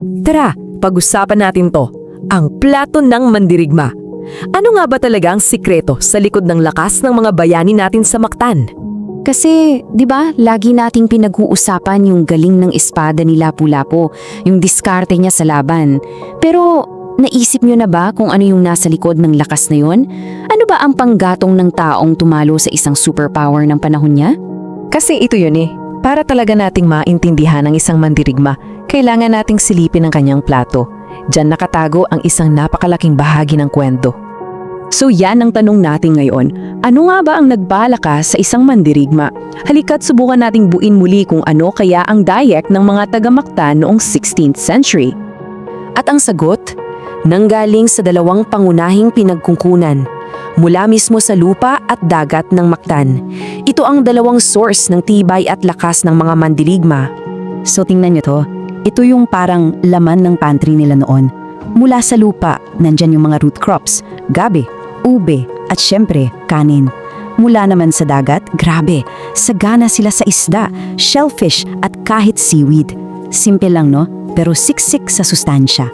Tara, pag-usapan natin to. Ang plato ng mandirigma. Ano nga ba talaga ang sikreto sa likod ng lakas ng mga bayani natin sa Mactan? Kasi, di ba, lagi nating pinag-uusapan yung galing ng espada ni Lapu-Lapu, yung diskarte niya sa laban. Pero, naisip niyo na ba kung ano yung nasa likod ng lakas na yun? Ano ba ang panggatong ng taong tumalo sa isang superpower ng panahon niya? Kasi ito yun eh. Para talaga nating maintindihan ang isang mandirigma, kailangan nating silipin ang kanyang plato. Diyan nakatago ang isang napakalaking bahagi ng kwento. So yan ang tanong natin ngayon. Ano nga ba ang nagpalakas sa isang mandirigma? Halika't subukan nating buin muli kung ano kaya ang dayak ng mga taga-Mactan noong 16th century. At ang sagot? Nanggaling sa dalawang pangunahing pinagkungkunan. Mula mismo sa lupa at dagat ng Mactan. Ito ang dalawang source ng tibay at lakas ng mga mandirigma. So tingnan niyo to. Ito yung parang laman ng pantry nila noon. Mula sa lupa, nandyan yung mga root crops, gabi, ube, at syempre, kanin. Mula naman sa dagat, grabe, sagana sila sa isda, shellfish, at kahit seaweed. Simple lang no, pero siksik sa sustansya.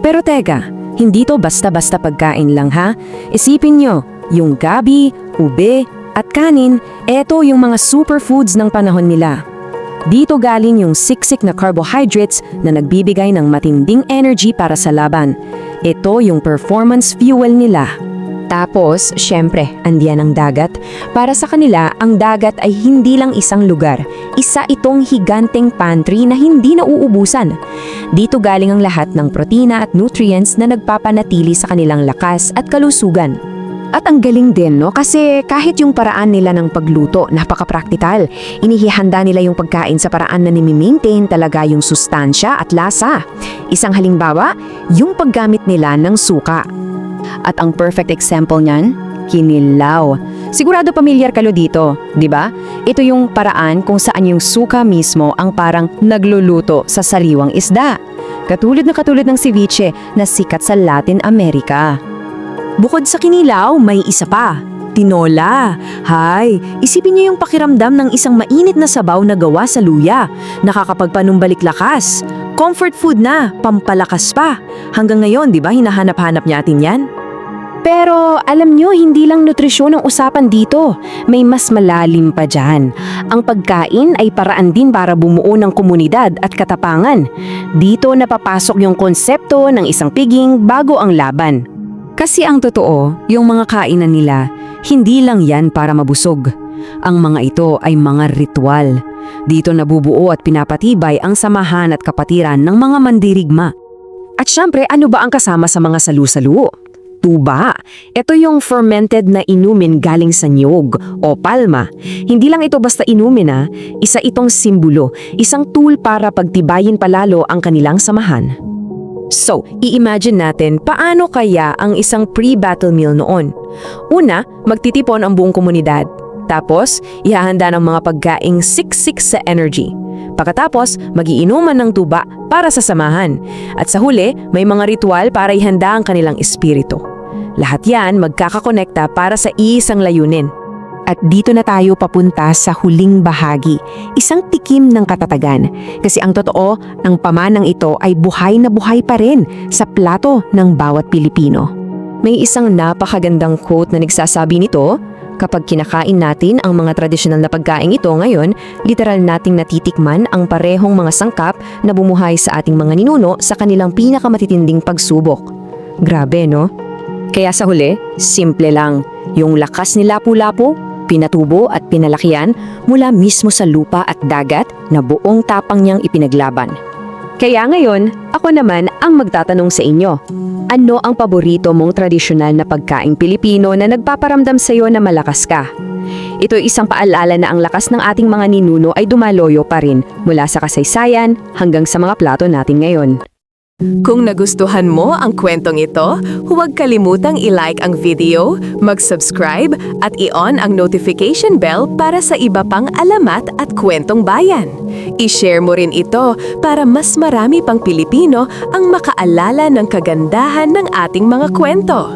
Pero teka, hindi to basta-basta pagkain lang ha. Isipin nyo, yung gabi, ube, at kanin, eto yung mga superfoods ng panahon nila. Dito galing yung siksik na carbohydrates na nagbibigay ng matinding energy para sa laban. Ito yung performance fuel nila. Tapos, syempre, andiyan ang dagat. Para sa kanila, ang dagat ay hindi lang isang lugar. Isa itong higanteng pantry na hindi nauubusan. Dito galing ang lahat ng protina at nutrients na nagpapanatili sa kanilang lakas at kalusugan. At ang galing din, no? Kasi kahit yung paraan nila ng pagluto, napaka-praktikal. Inihihanda nila yung pagkain sa paraan na nimi-maintain talaga yung sustansya at lasa. Isang halimbawa, yung paggamit nila ng suka. At ang perfect example niyan, kinilaw. Sigurado pamilyar kayo dito, di ba? Ito yung paraan kung saan yung suka mismo ang parang nagluluto sa sariwang isda. Katulad ng ceviche na sikat sa Latin America. Bukod sa kinilaw, may isa pa. Tinola. Hay, isipin niyo yung pakiramdam ng isang mainit na sabaw na gawa sa luya. Nakakapagpanumbalik lakas. Comfort food na, pampalakas pa. Hanggang ngayon, di ba, hinahanap-hanap natin yan? Pero alam nyo, hindi lang nutrisyon ang usapan dito. May mas malalim pa dyan. Ang pagkain ay paraan din para bumuo ng komunidad at katapangan. Dito napapasok yung konsepto ng isang piging bago ang laban. Kasi ang totoo, yung mga kainan nila, hindi lang yan para mabusog. Ang mga ito ay mga ritual. Dito nabubuo at pinapatibay ang samahan at kapatiran ng mga mandirigma. At syempre, ano ba ang kasama sa mga salu-salu? Tuba. Ito yung fermented na inumin galing sa niyog o palma. Hindi lang ito basta inumin isa itong simbolo, isang tool para pagtibayin palalo ang kanilang samahan. So, i-imagine natin paano kaya ang isang pre-battle meal noon. Una, magtitipon ang buong komunidad. Tapos, ihahanda ng mga pagkaing siksik sa energy. Pagkatapos, magiinuman ng tuba para sa samahan. At sa huli, may mga ritual para ihanda ang kanilang espiritu. Lahat yan magkakakonekta para sa isang layunin. At dito na tayo papunta sa huling bahagi, isang tikim ng katatagan. Kasi ang totoo, ang pamanang ito ay buhay na buhay pa rin sa plato ng bawat Pilipino. May isang napakagandang quote na nagsasabi nito, kapag kinakain natin ang mga tradisyonal na pagkain ito ngayon, literal nating natitikman ang parehong mga sangkap na bumuhay sa ating mga ninuno sa kanilang pinakamatitinding pagsubok. Grabe, no? Kaya sa huli, simple lang. Yung lakas ni Lapu-Lapu, pinatubo at pinalakihan mula mismo sa lupa at dagat na buong tapang niyang ipinaglaban. Kaya ngayon, ako naman ang magtatanong sa inyo. Ano ang paborito mong tradisyonal na pagkaing Pilipino na nagpaparamdam sa iyo na malakas ka? Ito ay isang paalala na ang lakas ng ating mga ninuno ay dumaloyo pa rin mula sa kasaysayan hanggang sa mga plato natin ngayon. Kung nagustuhan mo ang kwentong ito, huwag kalimutang i-like ang video, mag-subscribe at i-on ang notification bell para sa iba pang alamat at kwentong bayan. I-share mo rin ito para mas marami pang Pilipino ang makaalala ng kagandahan ng ating mga kwento.